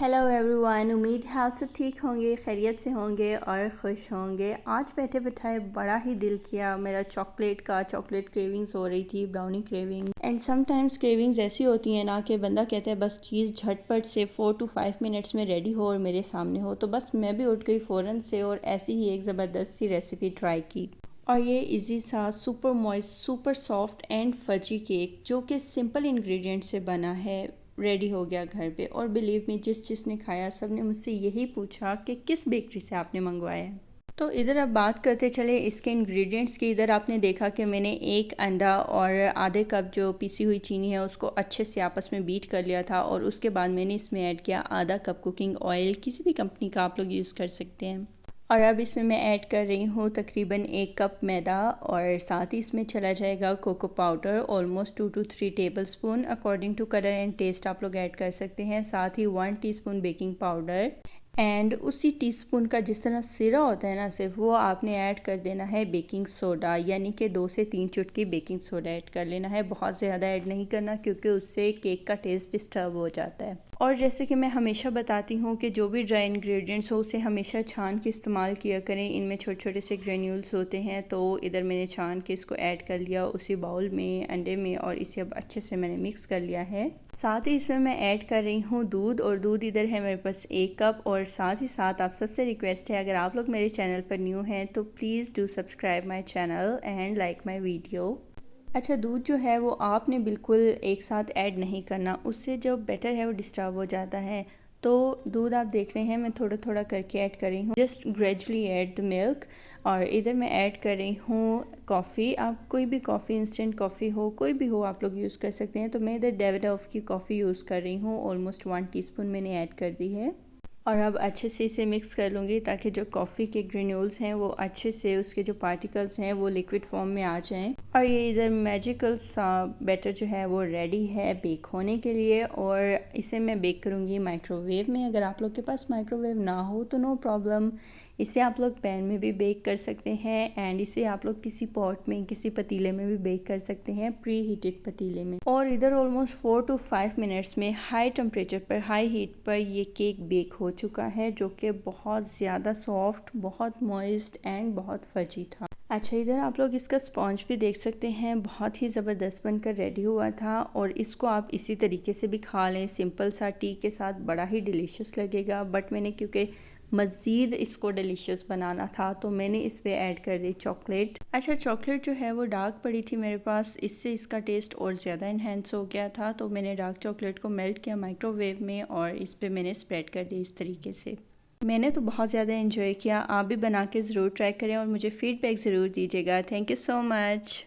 Hello everyone, उम्मीद है आप सब ठीक होंगे, खैरियत से होंगे और खुश होंगे। आज बैठे बैठाए बड़ा ही दिल किया मेरा चॉकलेट क्रेविंग्स हो रही थी, brownie craving. And sometimes cravings ऐसी होती हैं ना कि बंदा कहता है बस चीज़ झटपट से 4 to 5 मिनट्स में रेडी हो और मेरे सामने हो। तो बस मैं भी उठ गई फ़ौरन से और ऐसी ही एक ज़बरदस्त सी रेसिपी ट्राई की। और ये इजी सा super moist, super soft and fuzzy cake जो कि सिंपल इंग्रेडिएंट से बना है, रेडी हो गया घर पे। और बिलीव मी, जिसने खाया सब ने मुझसे यही पूछा कि किस बेकरी से आपने मंगवाया है। तो इधर अब बात करते चले इसके इंग्रेडिएंट्स की। इधर आपने देखा कि मैंने एक अंडा और आधे कप जो पीसी हुई चीनी है उसको अच्छे से आपस में बीट कर लिया था। और उसके बाद मैंने इसमें ऐड किया आधा कप कुकिंग ऑयल, किसी भी कंपनी का आप लोग यूज़ कर सकते हैं। और अब इसमें मैं ऐड कर रही हूँ तकरीबन 1 कप मैदा और साथ ही इसमें चला जाएगा cocoa powder almost 2 to 3 tablespoon. According to colour and taste आप लोग ऐड कर सकते हैं। साथ ही 1 टीस्पून बेकिंग पाउडर एंड उसी टीस्पून का जिस तरह सिरा होता है ना, सिर्फ वो आपने ऐड कर देना है बेकिंग सोडा, यानी कि 2 से 3 चुटकी बेकिंग सोडा ऐड कर लेना है। बहुत ज़्यादा ऐड नहीं करना क्योंकि उससे केक का टेस्ट डिस्टर्ब हो जाता है। और जैसे कि मैं हमेशा बताती हूँ कि जो भी ड्राई इंग्रेडिएंट्स हो उसे हमेशा छान के इस्तेमाल किया करें। इनमें छोटे छोटे से ग्रेन्यूल्स होते हैं, तो इधर मैंने छान के इसको ऐड कर लिया उसी बाउल में, अंडे में, और इसे अब अच्छे से मैंने मिक्स कर लिया है। साथ ही इसमें मैं ऐड कर रही हूँ दूध, और दूध इधर है मेरे पास 1 कप। और साथ ही साथ आप सबसे रिक्वेस्ट है, अगर आप लोग मेरे चैनल पर न्यू हैं तो please do subscribe my channel and like my video. अच्छा, दूध जो है वो आपने बिल्कुल एक साथ ऐड नहीं करना, उससे जो बैटर है वो डिस्टर्ब हो जाता है। तो दूध आप देख रहे हैं मैं थोड़ा थोड़ा करके ऐड कर रही हूँ, just gradually add the milk. और इधर मैं ऐड कर रही हूँ कॉफ़ी। आप कोई भी कॉफ़ी, इंस्टेंट कॉफ़ी हो, कोई भी हो, आप लोग यूज़ कर सकते हैं। तो मैं इधर डेविडॉफ की कॉफ़ी यूज़ कर रही हूँ, ऑलमोस्ट 1 टीस्पून मैंने ऐड कर दी है। और अब अच्छे से इसे मिक्स कर लूँगी ताकि जो कॉफ़ी के ग्रेन्यूल्स हैं वो अच्छे से, उसके जो पार्टिकल्स हैं वो लिक्विड फॉर्म में आ जाएं। और ये इधर मैजिकल सा बैटर जो है वो रेडी है बेक होने के लिए। और इसे मैं बेक करूँगी माइक्रोवेव में। अगर आप लोग के पास माइक्रोवेव ना हो तो नो प्रॉब्लम, इसे आप लोग पैन में भी बेक कर सकते हैं। एंड इसे आप लोग किसी पॉट में, किसी पतीले में भी बेक कर सकते हैं, प्री हीटेड पतीले में। और इधर ऑलमोस्ट 4 to 5 मिनट्स में हाई टेम्परेचर पर, हाई हीट पर ये केक बेक हो चुका है, जो कि बहुत ज़्यादा सॉफ्ट, बहुत मॉइस्ट एंड बहुत फजी था। अच्छा, इधर आप लोग इसका स्पॉन्ज भी देख सकते हैं, बहुत ही ज़बरदस्त बनकर रेडी हुआ था। और इसको आप इसी तरीके से भी खा लें, सिंपल सा टी के साथ, बड़ा ही डिलीशियस लगेगा। बट मैंने क्योंकि मज़ीद इसको डिलीशियस बनाना था तो मैंने इस पर ऐड कर दी चॉकलेट। अच्छा, चॉकलेट जो है वो डार्क पड़ी थी मेरे पास, इससे इसका टेस्ट और ज़्यादा इन्हेंस हो गया था। तो मैंने डार्क चॉकलेट को मेल्ट किया माइक्रोवेव में और इस पर मैंने स्प्रेड कर दी इस तरीके से। मैंने तो बहुत ज़्यादा एंजॉय किया। आप भी बना के ज़रूर ट्राई करें और मुझे फ़ीडबैक ज़रूर दीजिएगा। Thank you so much.